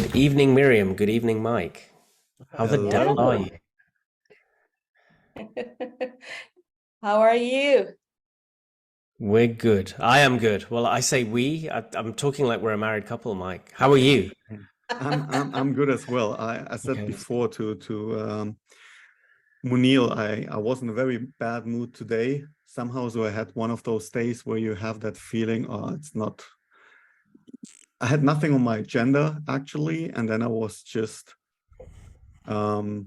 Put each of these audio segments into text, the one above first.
Good evening, Miriam. Good evening, Mike. How the devil are you? How are you? We're good. I am good. Well, I say we. I'm talking like we're a married couple, Mike. How are you? I'm good as well. I said Okay. before to Munil, I was in a very bad mood today. Somehow, so I had one of those days where you have that feeling, oh, it's not. I had nothing on my agenda actually, and then I was just kind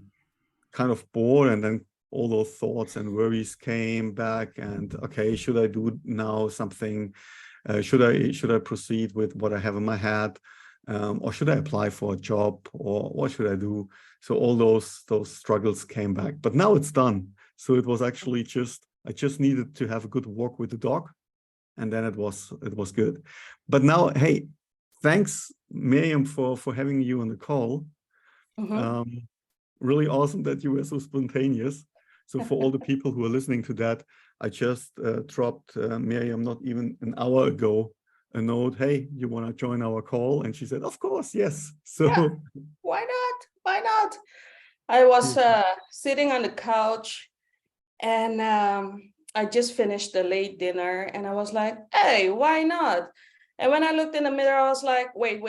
of bored, and then all those thoughts and worries came back. And okay, should I do now something? Should I proceed with what I have in my head? Or should I apply for a job, or what should I do? So all those struggles came back, but now it's done. So it was actually I just needed to have a good walk with the dog, and then it was good. But now, hey, thanks, Miriam, for having you on the call. Really awesome that you were so spontaneous. So for all the people who are listening to that, I just dropped Miriam not even an hour ago a note, hey, you want to join our call? And she said, of course, yes. So yeah, why not? I was sitting on the couch, and I just finished the late dinner, and I was like, hey, why not? And when I looked in the mirror, I was like, wait.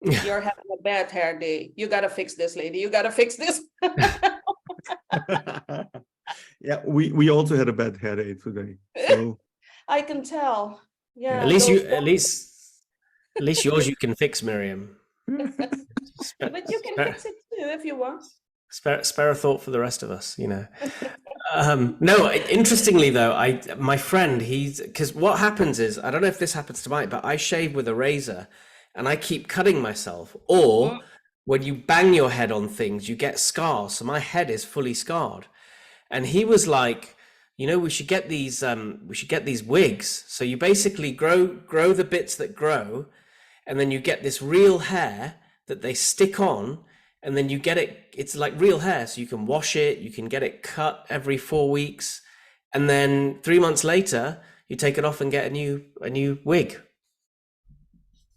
You're having a bad hair day. You got to fix this, lady. You got to fix this. yeah, we also had a bad hair day today. So I can tell. Yeah. At least yours you can fix, Miriam. But you can fix it too if you want. Spare a thought for the rest of us, you know. No, interestingly though, my friend, because what happens is, I don't know if this happens to Mike, but I shave with a razor and I keep cutting myself, or when you bang your head on things, you get scars. So my head is fully scarred. And he was like, you know, we should get these wigs. So you basically grow the bits that grow, and then you get this real hair that they stick on, and then you get it's like real hair. So you can wash it, you can get it cut every 4 weeks. And then 3 months later, you take it off and get a new wig.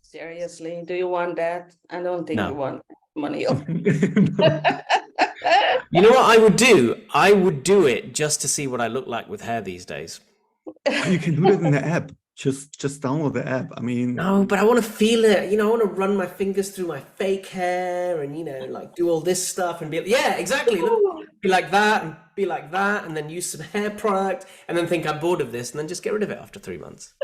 Seriously, do you want that? I don't think you want money. You know what I would do? I would do it just to see what I look like with hair these days. You can do it in the app. Just download the app. I mean, no, but I want to feel it. You know, I want to run my fingers through my fake hair and, you know, like do all this stuff and be exactly. Look, be like that and be like that, and then use some hair product, and then think I'm bored of this, and then just get rid of it after 3 months.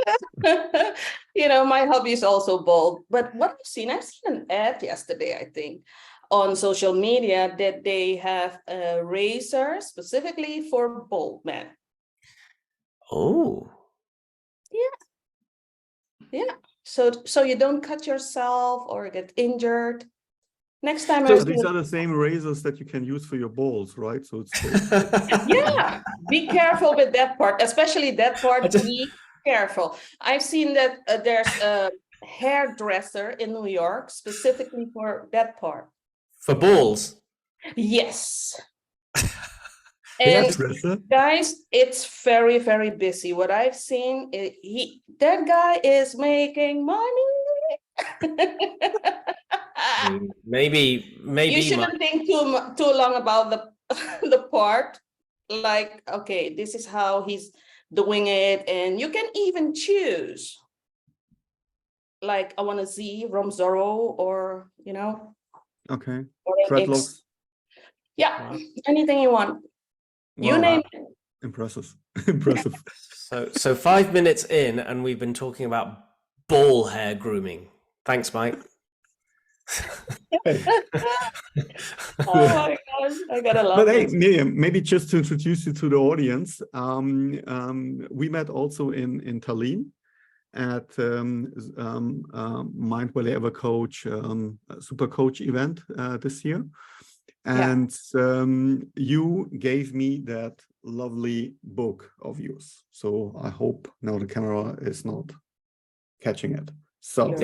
You know, my hobby is also bald. But what I've seen an ad yesterday, I think, on social media that they have a razor specifically for bald men. Oh. Yeah. So you don't cut yourself or get injured. Next time, so these are the same razors that you can use for your balls, right? So it's yeah. Be careful with that part, especially that part. Be careful. I've seen that there's a hairdresser in New York specifically for that part. For balls. Yes. And guys, it's very, very busy. What I've seen, that guy is making money. Maybe you shouldn't think too long about the part. Like, okay, this is how he's doing it, and you can even choose. Like, I want a Z from Zorro, or you know. Okay. Or dreadlocks. Yeah, anything you want. You name it. Impressive. So 5 minutes in, and we've been talking about ball hair grooming. Thanks, Mike. Oh my gosh, I gotta love. But hey, Miriam, maybe just to introduce you to the audience, we met also in Tallinn at Mind Valley Ever Coach Super Coach event this year. And you gave me that lovely book of yours. So I hope now the camera is not catching it. So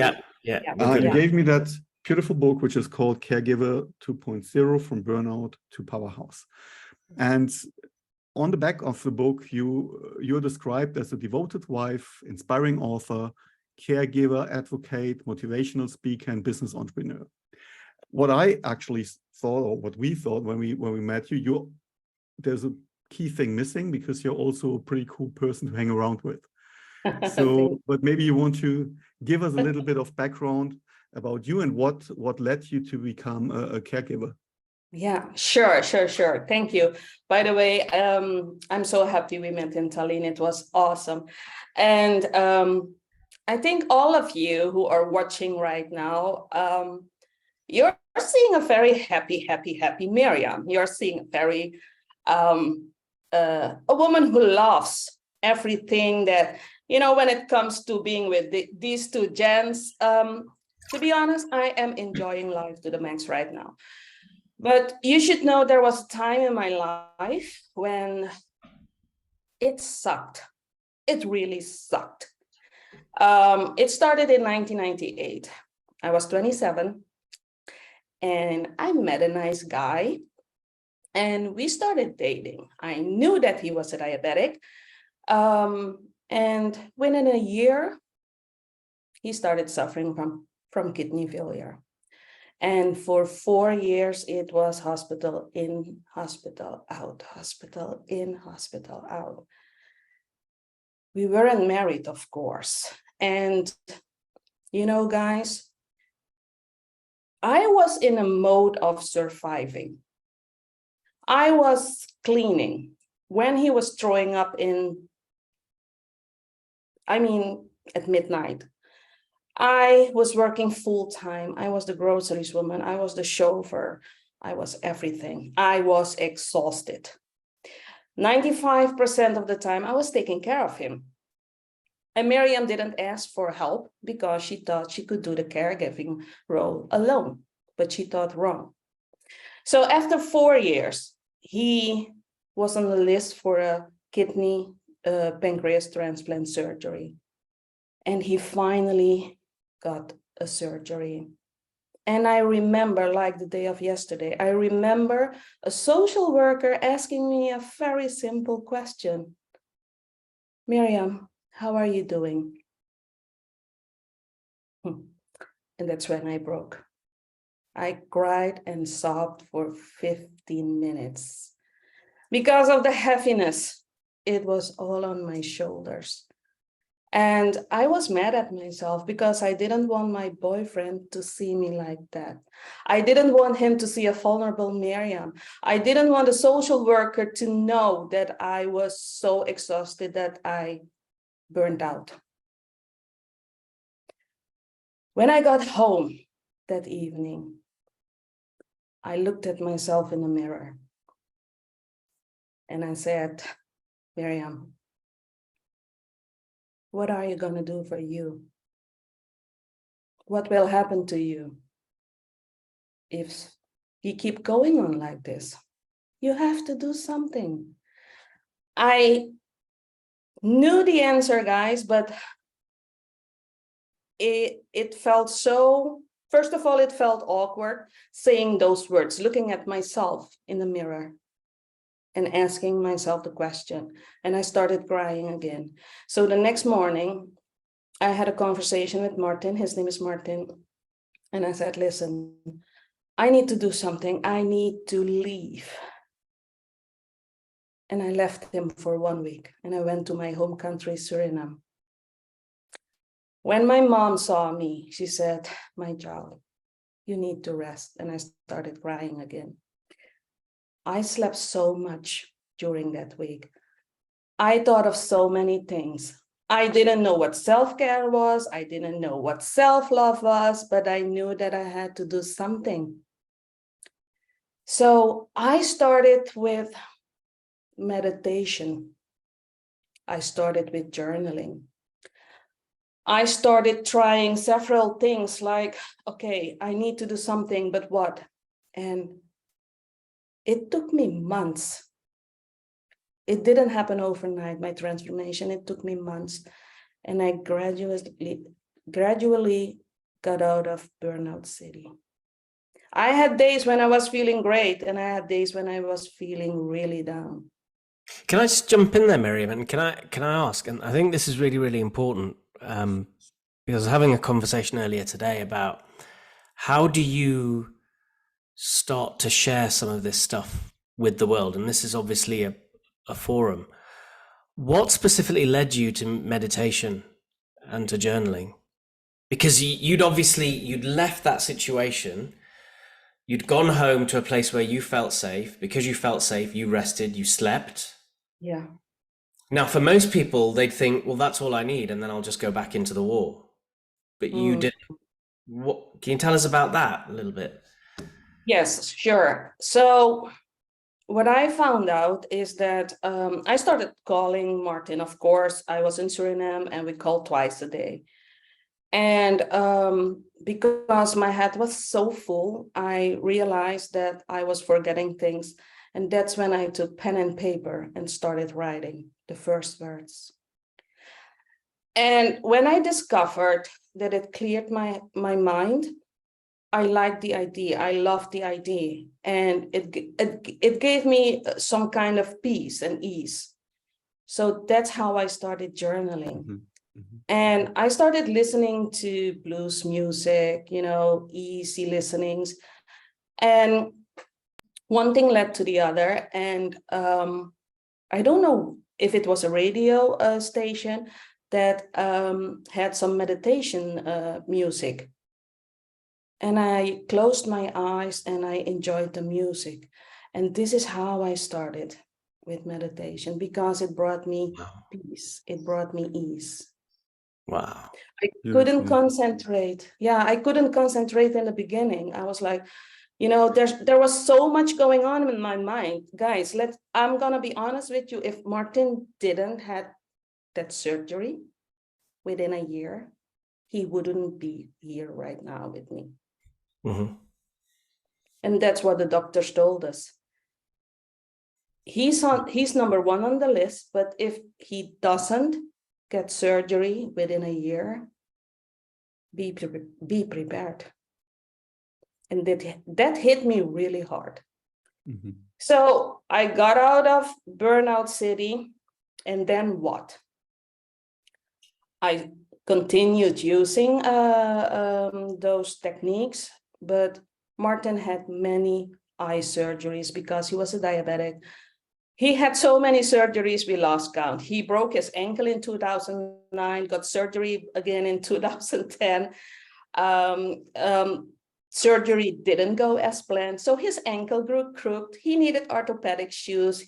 you gave me that beautiful book, which is called Caregiver 2.0 From Burnout to Powerhouse. And on the back of the book, you're described as a devoted wife, inspiring author, caregiver, advocate, motivational speaker, and business entrepreneur. What I actually thought, or what we thought when we met you, there's a key thing missing, because you're also a pretty cool person to hang around with. So, but maybe you want to give us a little bit of background about you and what led you to become a caregiver. Yeah, sure. Thank you. By the way, I'm so happy we met in Tallinn. It was awesome. And I think all of you who are watching right now, you're seeing a very happy Meriam. You're seeing a very, a woman who loves everything that, you know, when it comes to being with these two gents. To be honest, I am enjoying life to the max right now. But you should know there was a time in my life when it sucked. It really sucked. It started in 1998. I was 27 and I met a nice guy and we started dating. I knew that he was a diabetic. And within a year, he started suffering from kidney failure. And for 4 years, it was hospital in, hospital out, hospital in, hospital out. We weren't married, of course. And, you know, guys, I was in a mode of surviving. I was cleaning when he was throwing up at midnight. I was working full time. I was the groceries woman. I was the chauffeur. I was everything. I was exhausted. 95% of the time I was taking care of him. And Meriam didn't ask for help because she thought she could do the caregiving role alone, but she thought wrong. So after 4 years, he was on the list for a kidney pancreas transplant surgery. And he finally got a surgery. And I remember, like the day of yesterday, I remember a social worker asking me a very simple question. Meriam, how are you doing? And that's when I broke. I cried and sobbed for 15 minutes. Because of the heaviness, it was all on my shoulders. And I was mad at myself because I didn't want my boyfriend to see me like that. I didn't want him to see a vulnerable Meriam. I didn't want a social worker to know that I was so exhausted that I burned out. When I got home that evening, I looked at myself in the mirror and I said, Meriam, what are you going to do for you? What will happen to you if you keep going on like this? You have to do something. I knew the answer, guys, but it felt so, first of all, it felt awkward saying those words, looking at myself in the mirror and asking myself the question. And I started crying again. So the next morning, I had a conversation with Martin. His name is Martin. And I said, listen, I need to do something. I need to leave. And I left him for 1 week. And I went to my home country, Suriname. When my mom saw me, she said, my child, you need to rest. And I started crying again. I slept so much during that week. I thought of so many things. I didn't know what self-care was. I didn't know what self-love was, but I knew that I had to do something. So I started with meditation. I started with journaling. I started trying several things like, okay, I need to do something, but what? And it took me months. It didn't happen overnight, my transformation. It took me months. And I gradually got out of burnout city. I had days when I was feeling great, and I had days when I was feeling really down. Can I just jump in there, Meriam? And can I ask? And I think this is really, really important. Because I was having a conversation earlier today about how do you start to share some of this stuff with the world? And this is obviously a forum. What specifically led you to meditation and to journaling? Because you'd left that situation, you'd gone home to a place where you felt safe. Because you felt safe, you rested, you slept. Yeah. Now, for most people, they'd think, well, that's all I need, and then I'll just go back into the war. But you didn't. What can you tell us about that a little bit? Yes, sure. So what I found out is that I started calling Martin. Of course, I was in Suriname and we called twice a day. And because my head was so full, I realized that I was forgetting things. And that's when I took pen and paper and started writing the first words. And when I discovered that it cleared my mind, I liked the idea. I loved the idea. And it gave me some kind of peace and ease. So that's how I started journaling. Mhm. Mhm. And I started listening to blues music, easy listenings. And one thing led to the other. And I don't know if it was a radio station that had some meditation music. And I closed my eyes and I enjoyed the music. And this is how I started with meditation, because it brought me peace. It brought me ease. Wow. I couldn't concentrate. Yeah, I couldn't concentrate in the beginning. I was like, there was so much going on in my mind. Guys, I'm gonna be honest with you. If Martin didn't had that surgery within a year, he wouldn't be here right now with me. Mm-hmm. And that's what the doctors told us. He's number one on the list, but if he doesn't get surgery within a year, be prepared. And that hit me really hard. Mm-hmm. So I got out of burnout city, and then what? I continued using those techniques, but Martin had many eye surgeries because he was a diabetic. He had so many surgeries, we lost count. He broke his ankle in 2009, got surgery again in 2010. Surgery didn't go as planned, so his ankle grew crooked. He needed orthopedic shoes.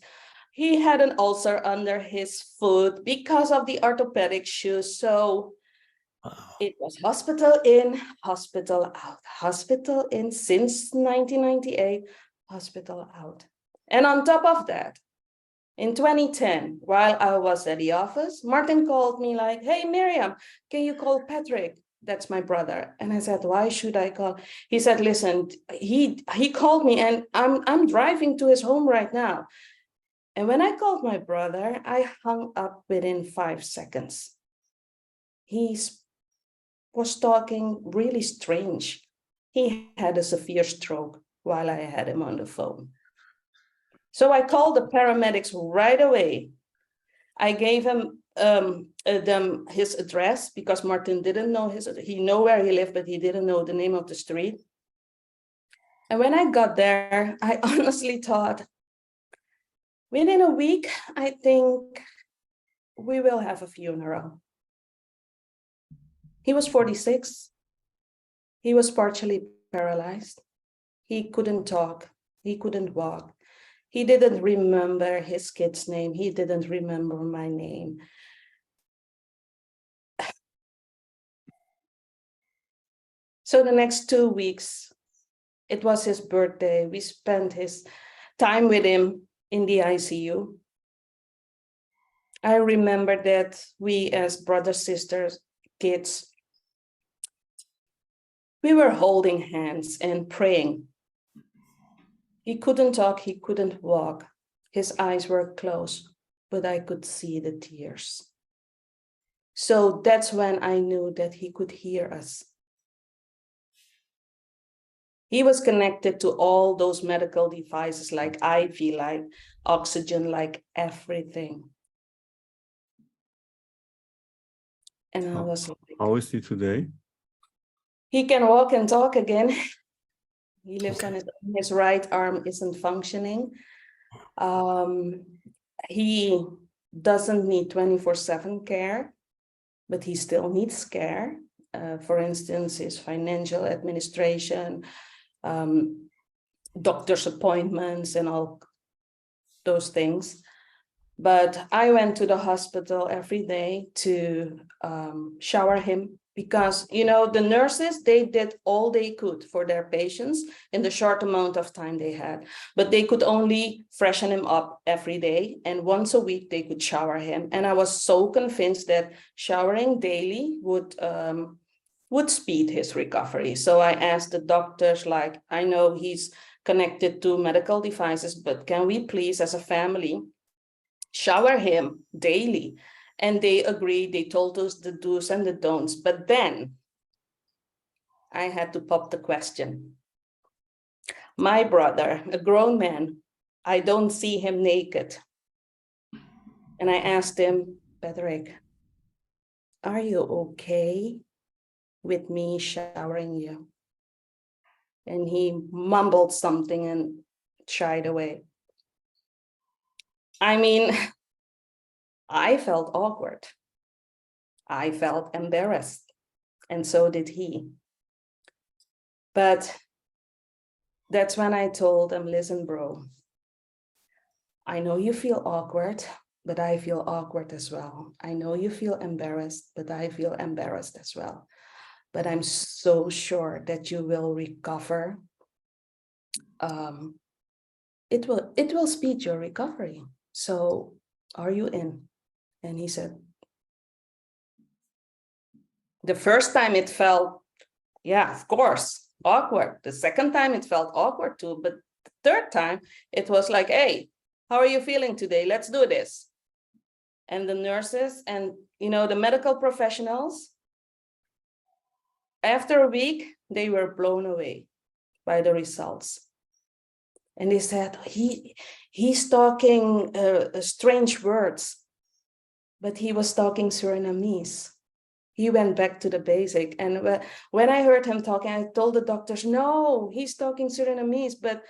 He had an ulcer under his foot because of the orthopedic shoes. So it was hospital in, hospital out, hospital in since 1998, hospital out. And on top of that, in 2010, while I was at the office, Martin called me like, hey, Meriam, can you call Patrick? That's my brother. And I said, why should I call? He said, listen, he called me and I'm driving to his home right now. And when I called my brother, I hung up within 5 seconds. He was talking really strange. He had a severe stroke while I had him on the phone. So I called the paramedics right away. I gave him them his address because Martin didn't know he knew where he lived, but he didn't know the name of the street. And when I got there, I honestly thought, within a week, I think we will have a funeral. He was 46. He was partially paralyzed. He couldn't talk. He couldn't walk. He didn't remember his kid's name. He didn't remember my name. So the next 2 weeks, it was his birthday. We spent his time with him in the ICU. I remember that we as brothers, sisters, kids, we were holding hands and praying. He couldn't talk, he couldn't walk. His eyes were closed, but I could see the tears. So that's when I knew that he could hear us. He was connected to all those medical devices like IV, like oxygen, like everything. And I was like, How is he today? He can walk and talk again. He lives on his right arm isn't functioning. He doesn't need 24/7 care, but he still needs care. For instance, his financial administration, doctor's appointments and all those things. But I went to the hospital every day to shower him because, you know, the nurses, they did all they could for their patients in the short amount of time they had, but they could only freshen him up every day. And once a week, they could shower him. And I was so convinced that showering daily would speed his recovery. So I asked the doctors, like, I know he's connected to medical devices, but can we please, as a family, shower him daily? And they agreed. They told us the do's and the don'ts. But then I had to pop the question. My brother, a grown man, I don't see him naked. And I asked him, Patrick, are you okay with me showering you? And he mumbled something and shied away. I mean, I felt awkward. I felt embarrassed, and so did he. But that's when I told him, listen, bro, I know you feel awkward, but I feel awkward as well. I know you feel embarrassed, but I feel embarrassed as well. But I'm so sure that you will recover. It will speed your recovery. So are you in? And he said, the first time it felt, yeah, of course, awkward. The second time it felt awkward too. But the third time it was like, hey, how are you feeling today? Let's do this. And the nurses and, you know, the medical professionals, after a week, they were blown away by the results. And they said, he's talking strange words, but he was talking Surinamese. He went back to the basic. And when I heard him talking, I told the doctors, no, he's talking Surinamese, but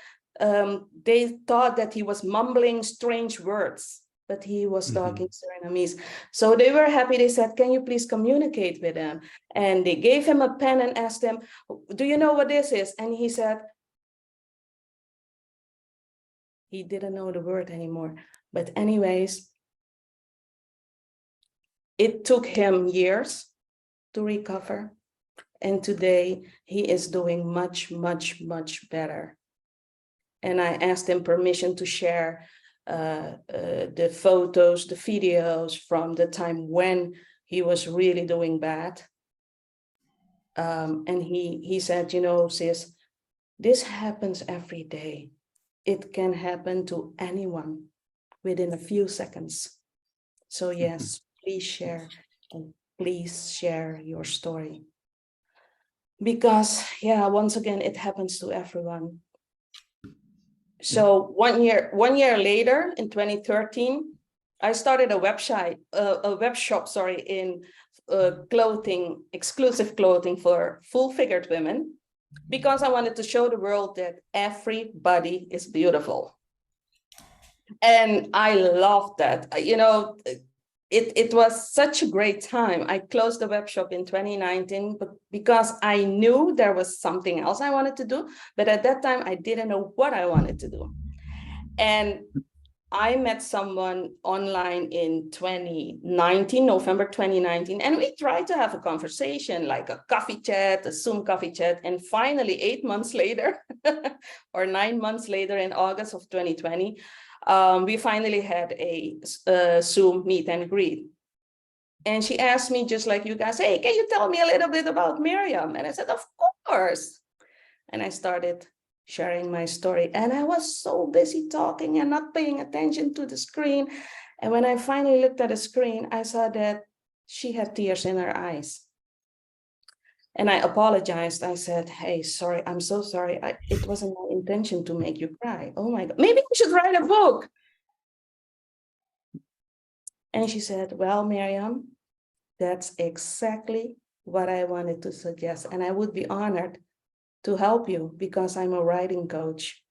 they thought that he was mumbling strange words, but he was talking Surinamese. So they were happy. They said, can you please communicate with him? And they gave him a pen and asked him, do you know what this is? And he said, he didn't know the word anymore. But anyways, it took him years to recover. And today he is doing much, much, much better. And I asked him permission to share the photos, the videos from the time when he was really doing bad. And he said, you know, sis, this happens every day. It can happen to anyone within a few seconds. So yes, please share, and please share your story. Because yeah, once again, it happens to everyone. So 1 year later, in 2013, I started a web shop, in clothing, exclusive clothing for full-figured women, because I wanted to show the world that everybody is beautiful. And I loved that. You know, it was such a great time. I closed the web shop in 2019, but because I knew there was something else I wanted to do, but at that time I didn't know what I wanted to do. And I met someone online in 2019, November 2019, and we tried to have a conversation, like a coffee chat, a Zoom coffee chat. And finally, 8 months later, or 9 months later, in August of 2020, we finally had a Zoom meet and greet. And she asked me, just like you guys, hey, can you tell me a little bit about Meriam? And I said, of course. And I started sharing my story. And I was so busy talking and not paying attention to the screen. And when I finally looked at the screen, I saw that she had tears in her eyes. And I apologized. I said, hey, sorry, I'm so sorry. It wasn't my intention to make you cry. Oh my God, maybe I should write a book. And she said, well, Meriam, that's exactly what I wanted to suggest, and I would be honored to help you because I'm a writing coach.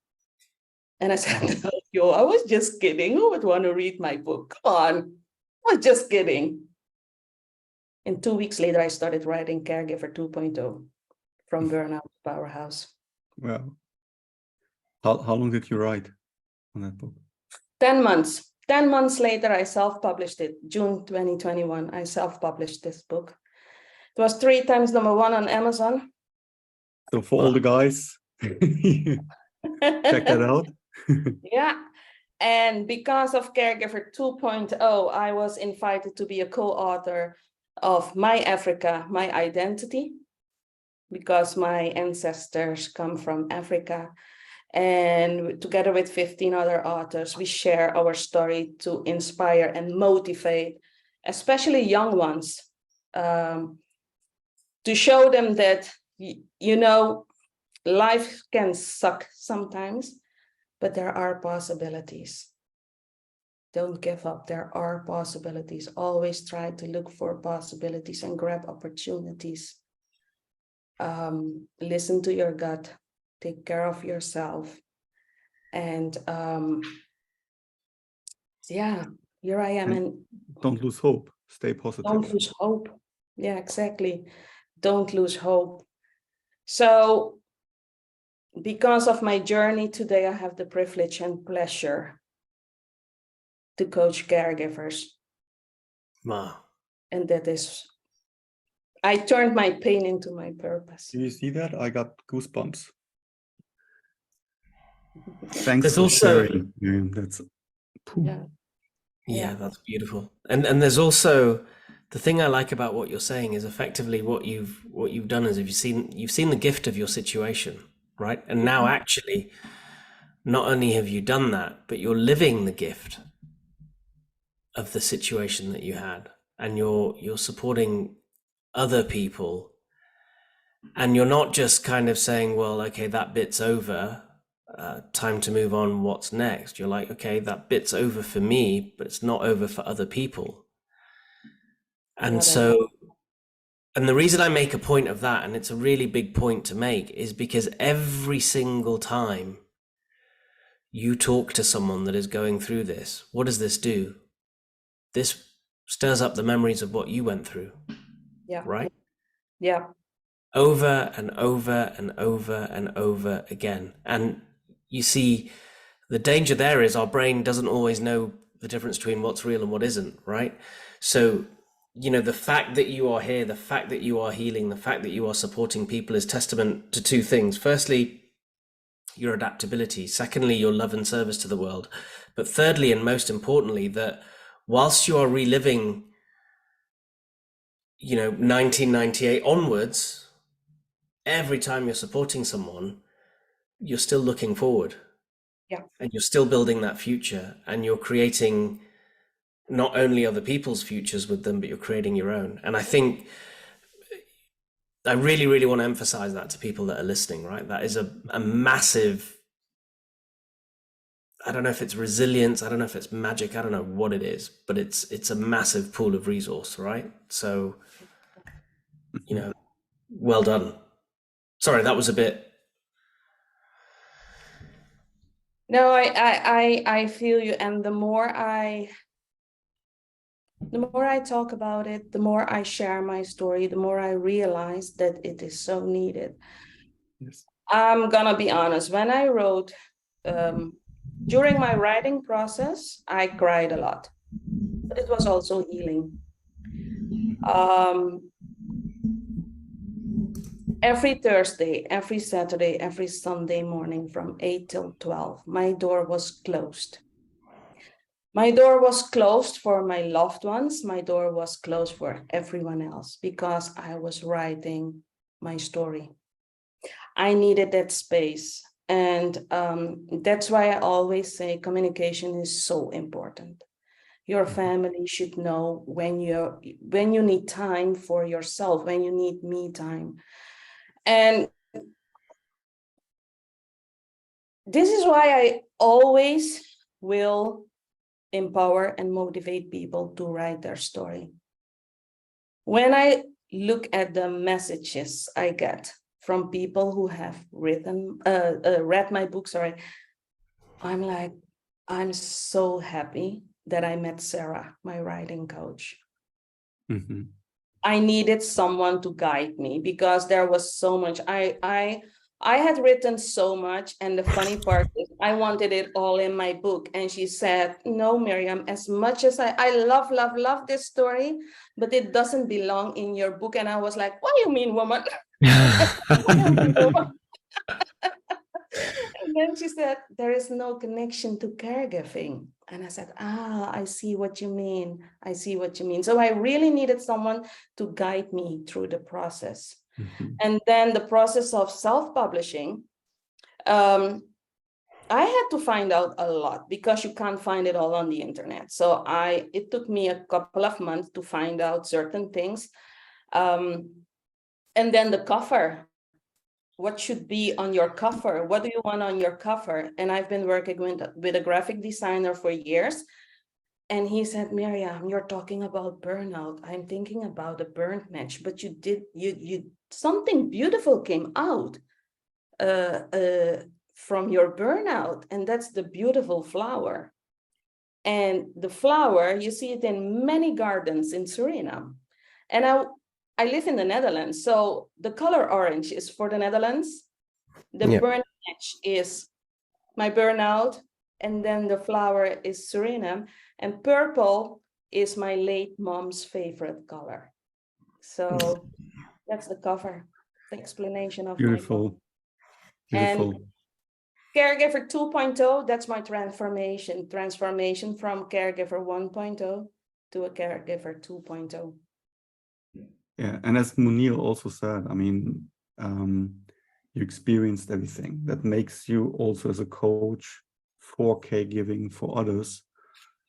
And I said, no, yo, I was just kidding. Who would want to read my book? Come on, I was just kidding. And 2 weeks later, I started writing Caregiver 2.0 from Burnout to Powerhouse. Well, how long did you write on that book? 10 months. 10 months later, I self-published it. June 2021, I self-published this book. It was 3 times #1 on Amazon. So for all the guys, check that out. Yeah. And because of Caregiver 2.0, I was invited to be a co-author of My Africa, My Identity, because my ancestors come from Africa. And together with 15 other authors, we share our story to inspire and motivate, especially young ones, to show them that, you know, life can suck sometimes, but there are possibilities. Don't give up. There are possibilities. Always try to look for possibilities and grab opportunities. Listen to your gut. Take care of yourself. And yeah, here I am. And don't lose hope. Stay positive. Don't lose hope. Yeah, exactly. Don't lose hope. So because of my journey today, I have the privilege and pleasure to coach caregivers. Wow. And that is, I turned my pain into my purpose. Do you see that? I got goosebumps. Thanks There's for also sharing. Miriam. That's yeah, that's beautiful. And there's also the thing I like about what you're saying is effectively what you've done is you've seen the gift of your situation, right? And now actually not only have you done that, but you're living the gift of the situation that you had, and you're supporting other people, and you're not just kind of saying, well, okay, that bit's over, time to move on, what's next? You're like, okay, that bit's over for me, but it's not over for other people. And so, and the reason I make a point of that, and it's a really big point to make, is because every single time you talk to someone that is going through this, what does this do? This stirs up the memories of what you went through. Yeah. Right? Yeah. Over and over and over and over again. And you see, the danger there is our brain doesn't always know the difference between what's real and what isn't, right? So, you know, the fact that you are here, the fact that you are healing, the fact that you are supporting people is testament to 2 things. Firstly, your adaptability. Secondly, your love and service to the world. But thirdly, and most importantly, that whilst you are reliving, you know, 1998 onwards, every time you're supporting someone, you're still looking forward. Yeah. And you're still building that future, and you're creating not only other people's futures with them, but you're creating your own. And I think I really, really want to emphasize that to people that are listening, right? That is a massive, I don't know if it's resilience, I don't know if it's magic, I don't know what it is, but it's a massive pool of resource, right? So, you know, well done. Sorry, that was a bit. No, I feel you. And the more I talk about it, the more I share my story, the more I realize that it is so needed. Yes. I'm gonna be honest. When I wrote, during my writing process, I cried a lot, but it was also healing. Every Thursday, every Saturday, every Sunday morning from 8 till 12, my door was closed. My door was closed for my loved ones. My door was closed for everyone else because I was writing my story. I needed that space. And that's why I always say communication is so important. Your family should know when you need time for yourself, when you need me time. And this is why I always will empower and motivate people to write their story. When I look at the messages I get from people who have read my book, I'm like, I'm so happy that I met Sarah, my writing coach. Mm-hmm. I needed someone to guide me because there was so much. I had written so much, and the funny part is I wanted it all in my book. And she said, no, Meriam, as much as I love this story, but it doesn't belong in your book. And I was like, what do you mean, woman? And then she said, there is no connection to caregiving. And I said, I see what you mean. I see what you mean. So I really needed someone to guide me through the process. Mm-hmm. And then the process of self-publishing, I had to find out a lot because you can't find it all on the internet. So it took me a couple of months to find out certain things. And then the cover. What should be on your cover? What do you want on your cover? And I've been working with a graphic designer for years. And he said, Meriam, you're talking about burnout. I'm thinking about a burnt match, but you something beautiful came out from your burnout. And that's the beautiful flower. And the flower, you see it in many gardens in Suriname. And I live in the Netherlands, so the color orange is for the Netherlands. The burnt match is my burnout, and then the flower is Suriname, and purple is my late mom's favorite color. So that's the cover, the explanation of Beautiful. my book. Beautiful. And Caregiver 2.0, that's my transformation from Caregiver 1.0 to a Caregiver 2.0. Yeah, and as Munir also said, I mean, you experienced everything that makes you also as a coach for caregiving for others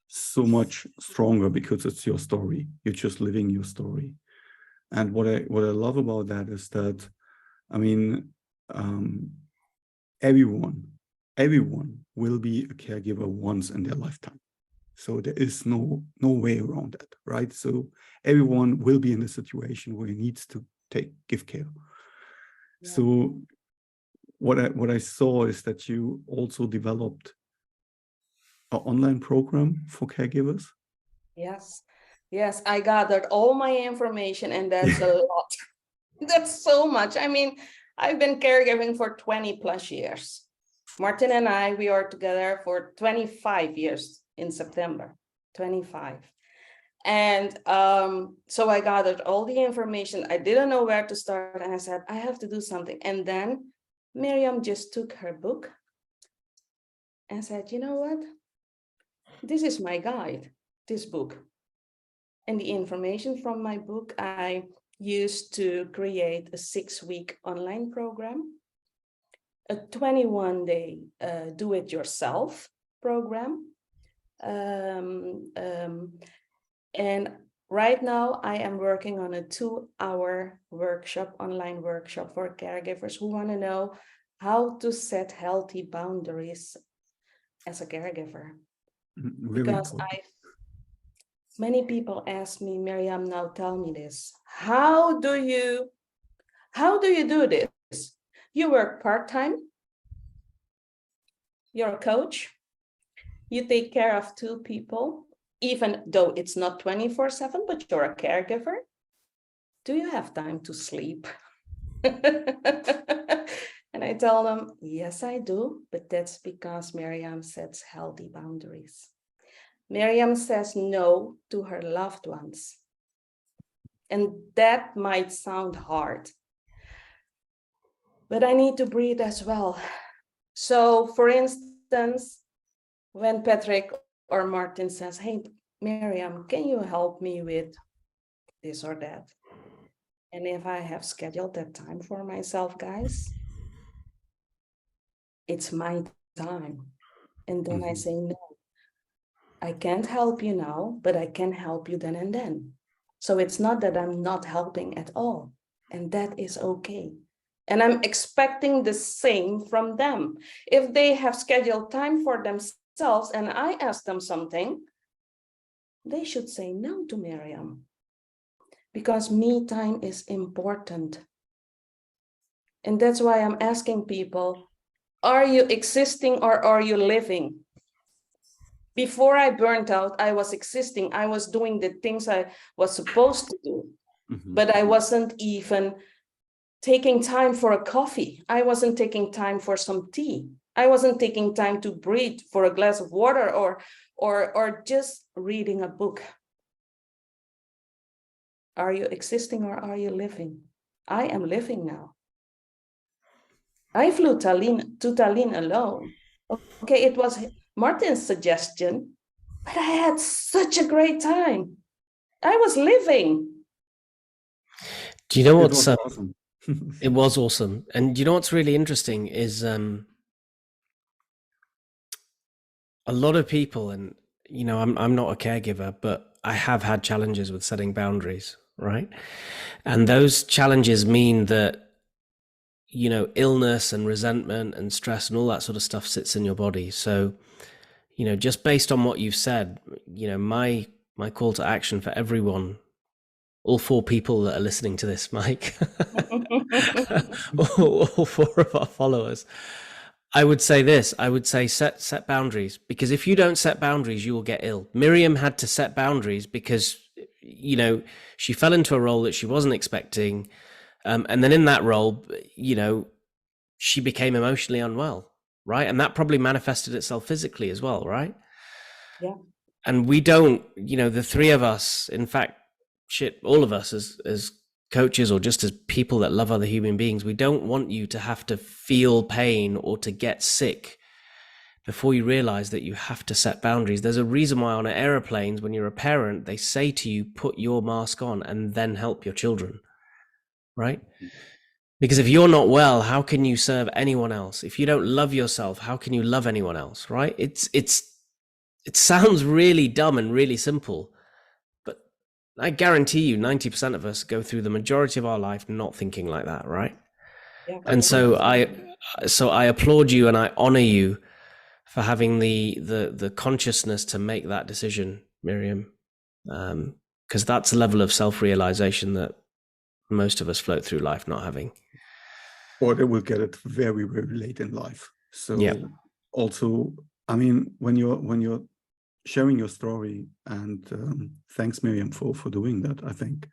so much stronger because it's your story. You're just living your story. And what I love about that is that, I mean, everyone will be a caregiver once in their lifetime. So there is no way around that, right? So everyone will be in a situation where he needs to give care. Yeah. So what I saw is that you also developed an online program for caregivers. Yes, I gathered all my information, and that's a lot. That's so much. I mean, I've been caregiving for 20 plus years. Martin and I, we are together for 25 years in September, 25. And so I gathered all the information. I didn't know where to start. And I said, I have to do something. And then Meriam just took her book and said, you know what? This is my guide, this book. And the information from my book, I used to create a 6-week online program, a 21-day do-it-yourself program. And right now I am working on a 2-hour workshop, online workshop for caregivers who want to know how to set healthy boundaries as a caregiver. Really because many people ask me, Meriam, now tell me this. How do you do this? You work part-time, you're a coach, you take care of 2 people, even though it's not 24/7, but you're a caregiver. Do you have time to sleep? And I tell them, yes, I do, but that's because Meriam sets healthy boundaries. Meriam says no to her loved ones. And that might sound hard, but I need to breathe as well. So for instance, when Patrick or Martin says, hey, Meriam, can you help me with this or that? And if I have scheduled that time for myself, guys, it's my time. And then I say, no, I can't help you now, but I can help you then and then. So it's not that I'm not helping at all. And that is okay. And I'm expecting the same from them. If they have scheduled time for themselves and I ask them something, they should say no to Meriam. because me time is important. And that's why I'm asking people, are you existing or are you living? Before I burnt out, I was existing. I was doing the things I was supposed to do, but I wasn't even taking time for a coffee. I wasn't taking time for some tea. I wasn't taking time to breathe for a glass of water or just reading a book. Are you existing or are you living? I am living now. I flew to Tallinn alone. Okay, it was Martin's suggestion, but I had such a great time. I was living. Do you know It what's was awesome. it was awesome. And do you know what's really interesting is a lot of people, and you know, I'm not a caregiver, but I have had challenges with setting boundaries, right? And those challenges mean that, you know, illness and resentment and stress and all that sort of stuff sits in your body. So, you know, just based on what you've said, you know, my call to action for everyone, all 4 people that are listening to this, Mike, all 4 of our followers, I would say this. I would say set boundaries, because if you don't set boundaries, you will get ill. Miriam had to set boundaries because, you know, she fell into a role that she wasn't expecting. And then in that role, you know, she became emotionally unwell, right? And that probably manifested itself physically as well, right? Yeah. And we don't, you know, the 3 of us, in fact, all of us as coaches or just as people that love other human beings, we don't want you to have to feel pain or to get sick before you realize that you have to set boundaries. There's a reason why on airplanes, when you're a parent, they say to you, put your mask on and then help your children, right? Because if you're not well, how can you serve anyone else? If you don't love yourself, how can you love anyone else, right? It sounds really dumb and really simple, but I guarantee you 90% of us go through the majority of our life not thinking like that, right? Yeah. And so I applaud you and I honor you for having the consciousness to make that decision, Miriam, because that's a level of self-realization that most of us float through life not having. Or they will get it very, very late in life. So Yeah. also, I mean, when you're sharing your story, and thanks, Miriam, for doing that, I think.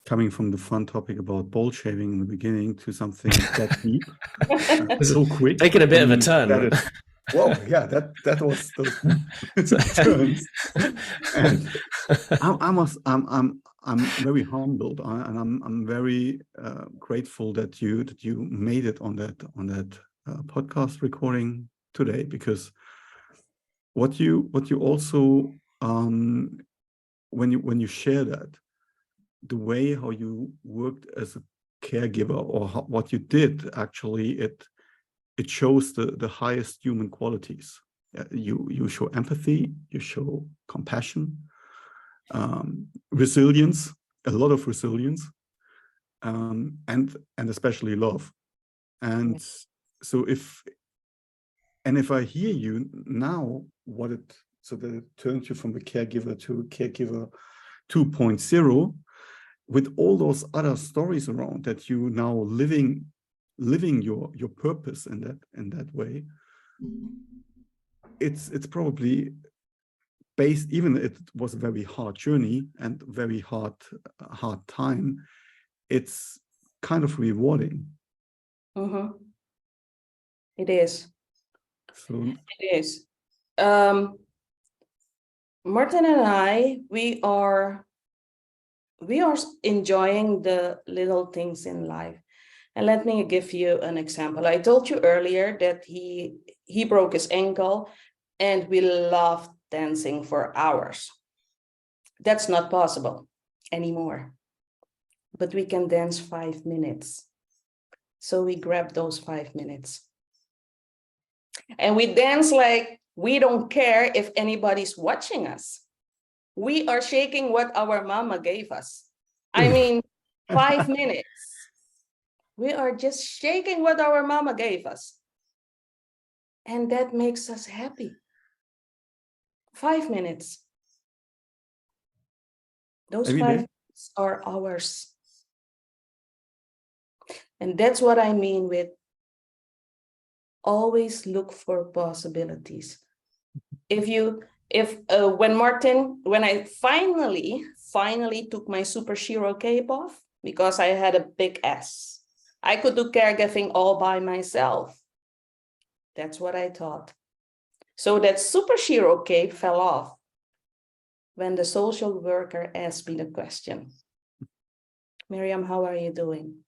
Coming from the fun topic about bowl shaving in the beginning to something that deep, so quick. Taking a bit of a turn. That is, whoa, yeah, that was those turns. And I'm very humbled, and I'm very grateful that you made it on that podcast recording today, because what you also when you share that, the way how you worked as a caregiver, or what you did, actually, it shows the highest human qualities. You show empathy, you show compassion, resilience, a lot of resilience, and especially love. And so if I hear you now, so that it turns you from a caregiver to caregiver 2.0, with all those other stories around that, you now living your purpose in that way. It's probably based, even it was a very hard journey and very hard time, it's kind of rewarding. Mm-hmm. It is. So It is. Martin and I, we are enjoying the little things in life. And let me give you an example. I told you earlier that he broke his ankle and we loved dancing for hours. That's not possible anymore. But we can dance 5 minutes. So we grab those 5 minutes. And we dance like we don't care if anybody's watching us. We are shaking what our mama gave us. I mean, 5 minutes. We are just shaking what our mama gave us. And that makes us happy. 5 minutes. Those Every 5 day? minutes are ours. And that's what I mean with always look for possibilities. When I finally took my superhero cape off, because I had a big S, I could do caregiving all by myself. That's what I thought. So that superhero cape fell off when the social worker asked me the question, Meriam, how are you doing?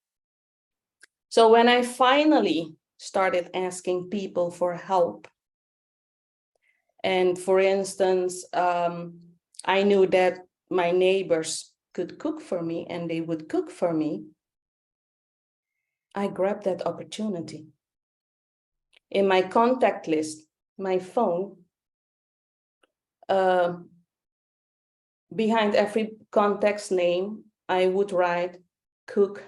So when I finally started asking people for help, and for instance, I knew that my neighbors could cook for me and they would cook for me, I grabbed that opportunity. In my contact list, my phone, behind every contact's name, I would write cook,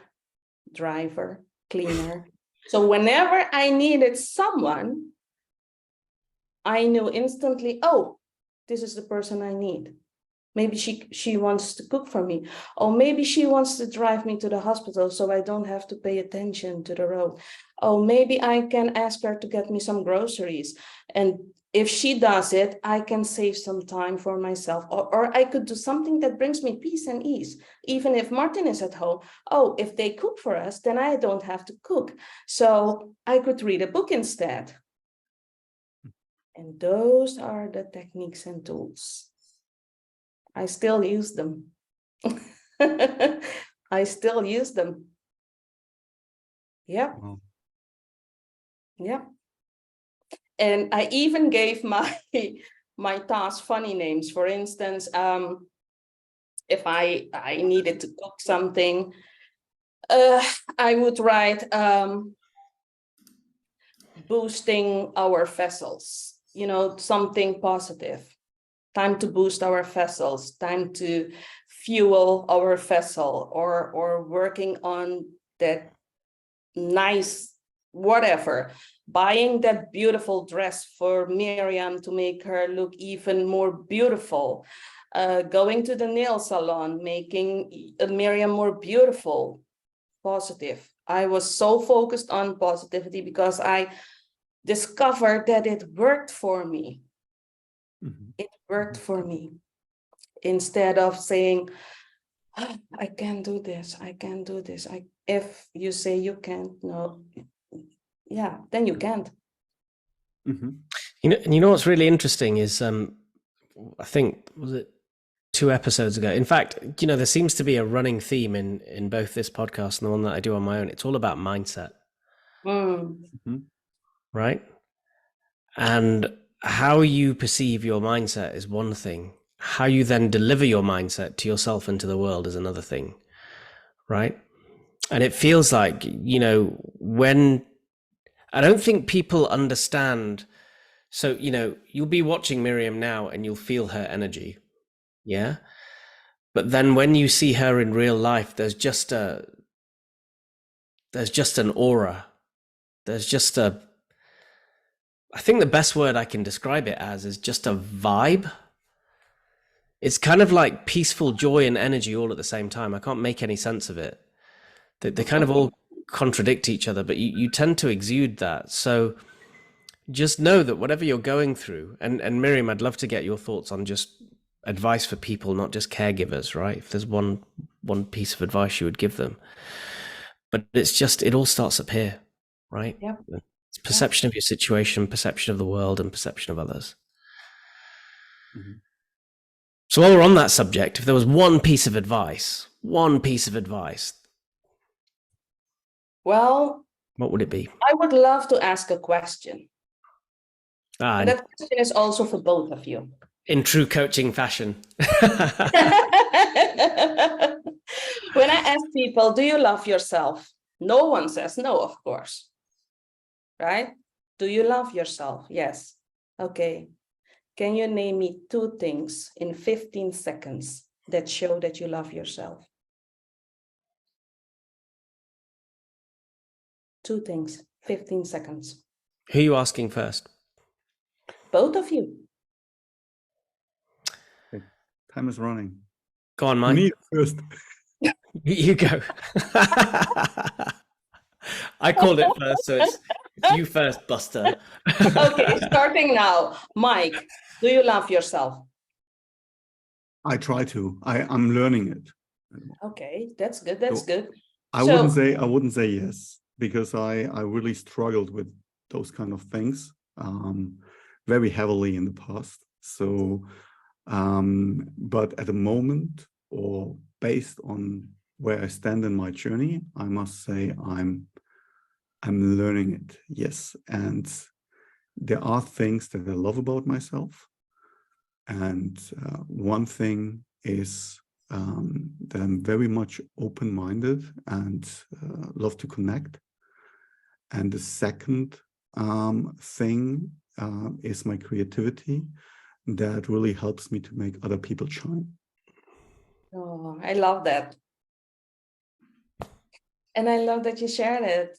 driver, cleaner. So whenever I needed someone, I knew instantly, oh, this is the person I need. Maybe she wants to cook for me, or maybe she wants to drive me to the hospital so I don't have to pay attention to the road. Oh, maybe I can ask her to get me some groceries. And if she does it, I can save some time for myself, or I could do something that brings me peace and ease. Even if Martin is at home, oh, if they cook for us, then I don't have to cook. So I could read a book instead. And those are the techniques and tools. I still use them. I still use them. Yeah. Wow. Yeah. And I even gave my tasks funny names. For instance, if I needed to cook something, I would write boosting our vessels, something positive. Time to boost our vessels, time to fuel our vessel, or working on that nice whatever, buying that beautiful dress for Meriam to make her look even more beautiful, going to the nail salon, making Meriam more beautiful, positive. I was so focused on positivity because I discovered that it worked for me. Mhm. It worked for me. Instead of saying, "Oh, I can't do this, I can't do this." If you say you can't, no, yeah, then you can't. Mhm. You know what's really interesting is I think, was it 2 episodes ago? In fact, there seems to be a running theme in both this podcast and the one that I do on my own. It's all about mindset, Mhm. right? And how you perceive your mindset is one thing. How you then deliver your mindset to yourself and to the world is another thing, right? And it feels like, when I don't think people understand. So, you'll be watching Meriam now and you'll feel her energy. Yeah. But then when you see her in real life, there's just an aura. I think the best word I can describe it as is just a vibe. It's kind of like peaceful joy and energy all at the same time. I can't make any sense of it. They kind of all contradict each other, but you tend to exude that. So just know that whatever you're going through, and Miriam, I'd love to get your thoughts on just advice for people, not just caregivers, right? If there's one piece of advice you would give them. But it all starts up here, right? Yeah. It's perception of your situation, perception of the world, and perception of others. Mhm. So while we're on that subject, if there was one piece of advice, Well, what would it be? I would love to ask a question. And that question is also for both of you. In true coaching fashion. When I ask people, do you love yourself? No one says no, of course. Right? Do you love yourself? Yes. Okay. Can you name me 2 things in 15 seconds that show that you love yourself? 2 things, 15 seconds. Who are you asking first? Both of you. Okay. Time is running. Go on, Mike. Me first. You go. I called it first, so it's you first, Buster. Okay, starting now. Mike, do you love yourself? I try to. I'm learning it. Okay, that's good. That's So good. I wouldn't say yes, because I really struggled with those kind of things very heavily in the past. So but at the moment, or based on where I stand in my journey, I must say I'm learning it, yes. And there are things that I love about myself. And one thing is that I'm very much open-minded and love to connect. And the second thing is my creativity that really helps me to make other people shine. Oh, I love that. And I love that you shared it.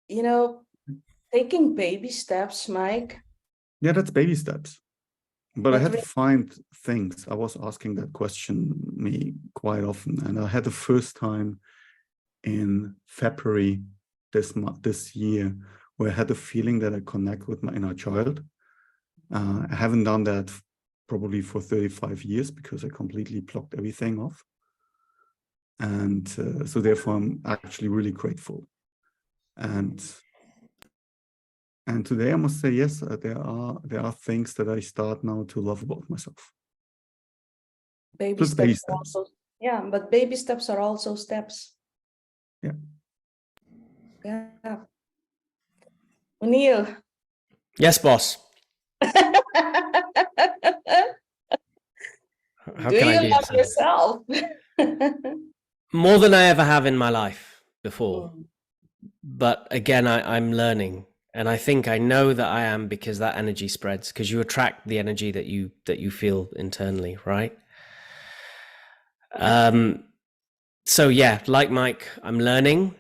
You know, taking baby steps, Mike. Yeah, that's baby steps. But I That had to really, find things. I was asking that question me quite often, and I had the first time in February this year where I had the feeling that I connect with my inner child. I haven't done that probably for 35 years because I completely blocked everything off. And so therefore I'm actually really grateful. And today I must say, yes, there are things that I start now to love about myself. baby Just baby steps. steps. Also, yeah, but baby steps are also steps. Yeah. Yeah. O'Neill. Yes, boss. Do How can I you be love of service? yourself? More than I ever have in my life before. Mm. But again, I'm learning, and I think I know that I am, because that energy spreads, because you attract the energy that you feel internally, right? So yeah, like Mike, I'm learning,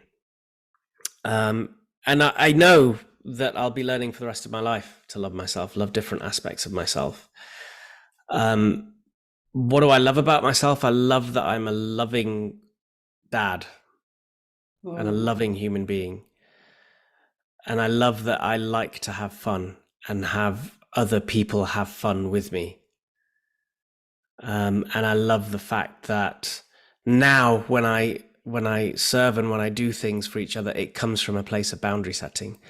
and I know that I'll be learning for the rest of my life to love myself, love different aspects of myself. What do I love about myself? I love that I'm a loving dad and a loving human being. And I love that I like to have fun and have other people have fun with me. And I love the fact that now when I serve and when I do things for each other, it comes from a place of boundary setting.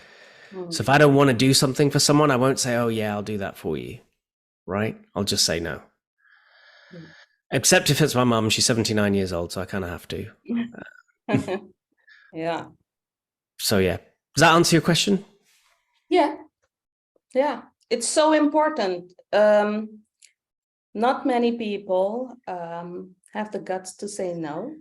So if I don't want to do something for someone, I won't say, oh yeah, I'll do that for you. Right? I'll just say no. Except if it's my mum, she's 79 years old, so I kind of have to. Yeah. So yeah. Does that answer your question? Yeah. Yeah. It's so important. Not many people have the guts to say no.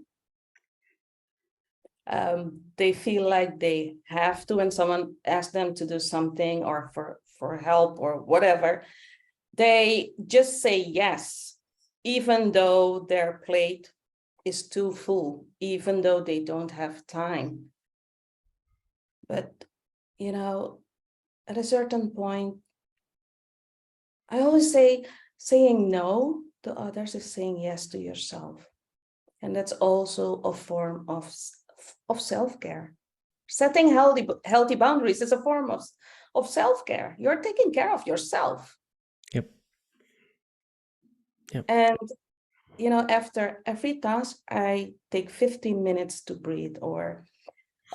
They feel like they have to when someone asks them to do something or for help or whatever. They just say yes, even though their plate is too full, even though they don't have time. But, you know, at a certain point, I always say saying no to others is saying yes to yourself. And that's also a form of self-care. Setting healthy boundaries is a form of self-care. You're taking care of yourself. Yep. And, you know, after every task, I take 15 minutes to breathe or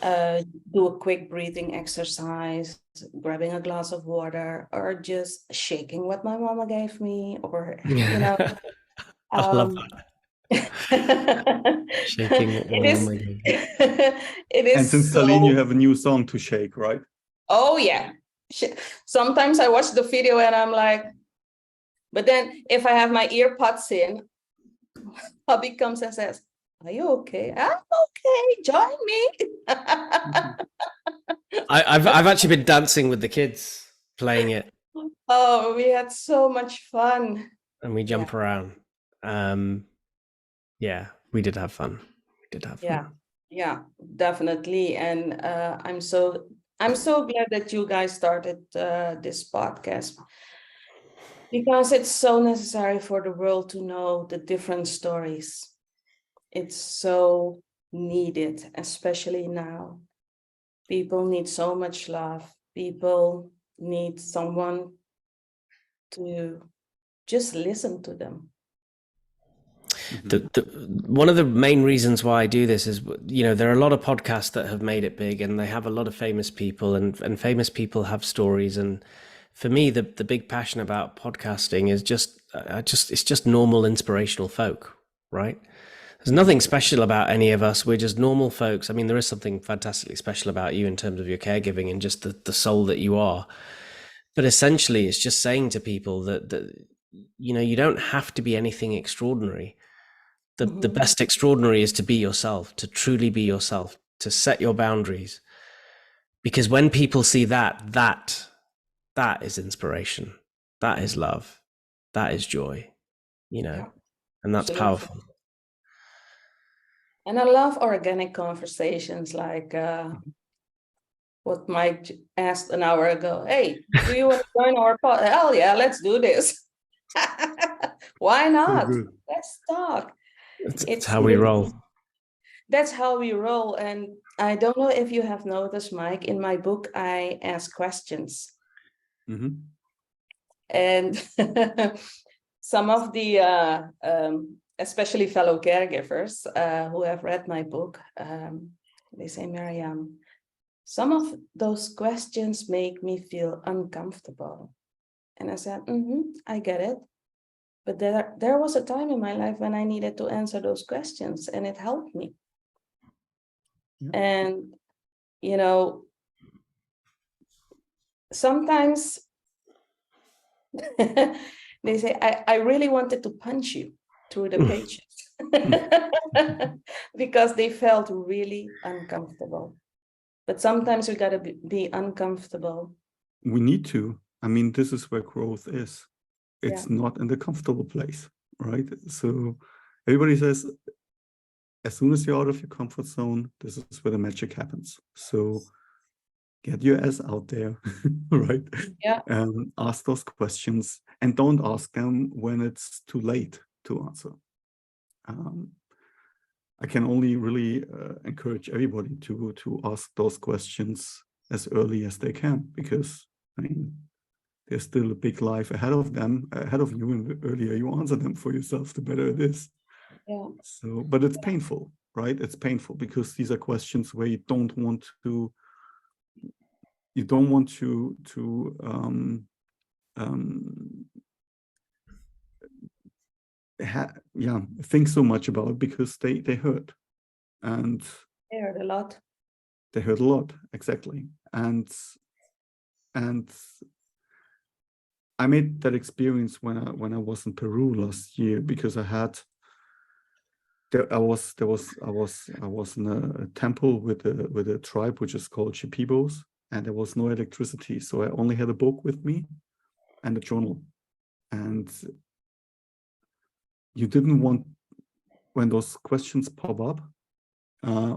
do a quick breathing exercise, grabbing a glass of water, or just shaking what my mama gave me, or, you know. I love that. Shaking what It my is, mama gave me. it is And since so, Colleen, you have a new song to shake, right? oh yeah. Sometimes I watch the video and I'm like, but then if I have my ear pods in, hubby comes and says, are you okay? I'm okay, join me. I've actually been dancing with the kids, playing it, Oh, we had so much fun. and we jump around. Yeah, we did have fun. We did have fun. Yeah, definitely. And I'm so glad that you guys started this podcast, Because it's so necessary for the world to know the different stories. It's so needed, especially now. People need so much love. People need someone to just listen to them. One of the main reasons why I do this is, there are a lot of podcasts that have made it big, and they have a lot of famous people, and famous people have stories. And for me, the big passion about podcasting is it's just normal, inspirational folk, right? There's nothing special about any of us. We're just normal folks. I mean, there is something fantastically special about you in terms of your caregiving and just the soul that you are. But essentially, it's just saying to people that you don't have to be anything extraordinary. The best extraordinary is to be yourself, to truly be yourself, to set your boundaries. Because when people see that is inspiration, that is love, that is joy, Yeah, and that's absolutely. powerful. And I love organic conversations like what Mike asked an hour ago. Hey, do you want to join our pod? Hell yeah, let's do this. Why not? Let's talk. It's how we roll. That's how we roll. And I don't know if you have noticed, Mike, in my book, I ask questions. And some of the, especially fellow caregivers who have read my book, they say, Meriam, some of those questions make me feel uncomfortable. And I said, I get it. But there was a time in my life when I needed to answer those questions, and it helped me. Yeah. And, sometimes they say, I really wanted to punch you through the pages because they felt really uncomfortable. But sometimes we got to be uncomfortable. We need to. I mean, this is where growth is. It's not in the comfortable place, right? So everybody says, as soon as you're out of your comfort zone, this is where the magic happens. So get your ass out there, right? Yeah. Ask those questions, and don't ask them when it's too late to answer. I can only really encourage everybody to ask those questions as early as they can, because I mean, there's still a big life ahead of them, ahead of you, and the earlier you answer them for yourself, the better it is. Yeah. So, but it's painful, right? It's painful because these are questions where you don't want to think so much about, because they hurt, and they hurt a lot. They hurt a lot, exactly. And I made that experience when I was in Peru last year, because I was in a temple with a tribe which is called Shipibos, and there was no electricity, so I only had a book with me and a journal. And you didn't want, when those questions pop up,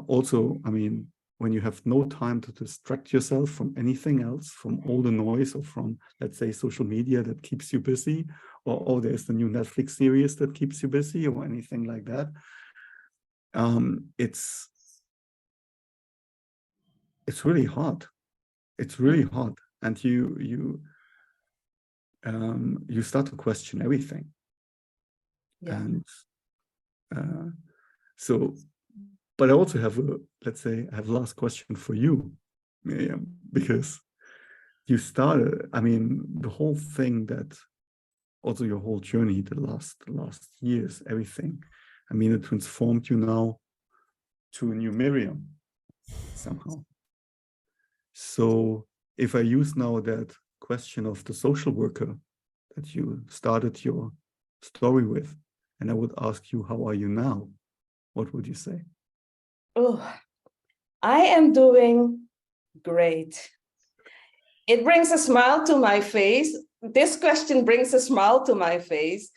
also, I mean, when you have no time to distract yourself from anything else, from all the noise, or from, let's say, social media that keeps you busy, or there's the new Netflix series that keeps you busy, or anything like that, it's really hard. It's really hard, and you start to question everything. Yeah. And so. But I also have I have a last question for you, Meriam, because you started, I mean, the whole thing, that also your whole journey, the last years, everything, I mean, it transformed you now to a new Meriam somehow. So if I use now that question of the social worker that you started your story with, and I would ask you, how are you now? What would you say? Oh, I am doing great. It brings a smile to my face. This question brings a smile to my face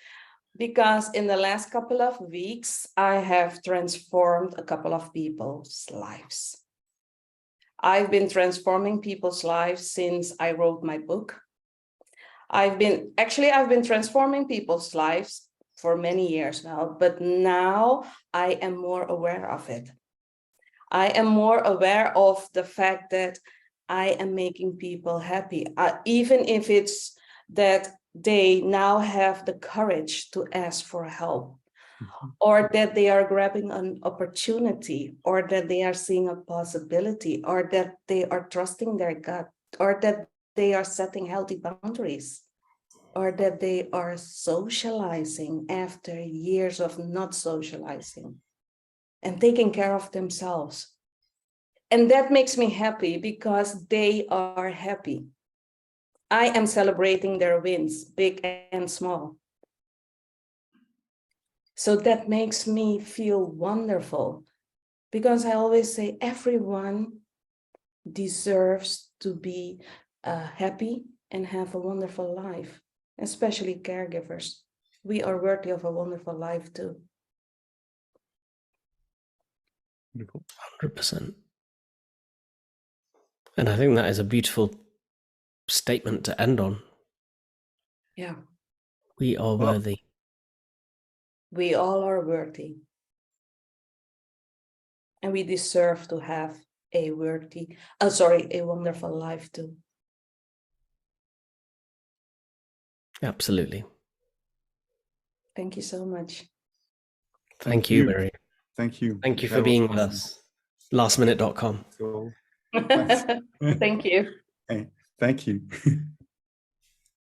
because in the last couple of weeks, I have transformed a couple of people's lives. I've been transforming people's lives since I wrote my book. I've been transforming people's lives for many years now, but now I am more aware of it. I am more aware of the fact that I am making people happy, even if it's that they now have the courage to ask for help, or that they are grabbing an opportunity, or that they are seeing a possibility, or that they are trusting their gut, or that they are setting healthy boundaries, or that they are socializing after years of not socializing and taking care of themselves. And that makes me happy because they are happy. I am celebrating their wins, big and small. So that makes me feel wonderful, because I always say everyone deserves to be happy and have a wonderful life, especially caregivers. We are worthy of a wonderful life too. Beautiful. 100%. And I think that is a beautiful statement to end on. Yeah, We are Well, worthy. we all are worthy. And we deserve to have a wonderful life too. Absolutely. Thank you so much. Thank you, Mary. Thank you. Thank you That for was being with awesome. us. Lastminute.com. So, Thank you. hey, thank you.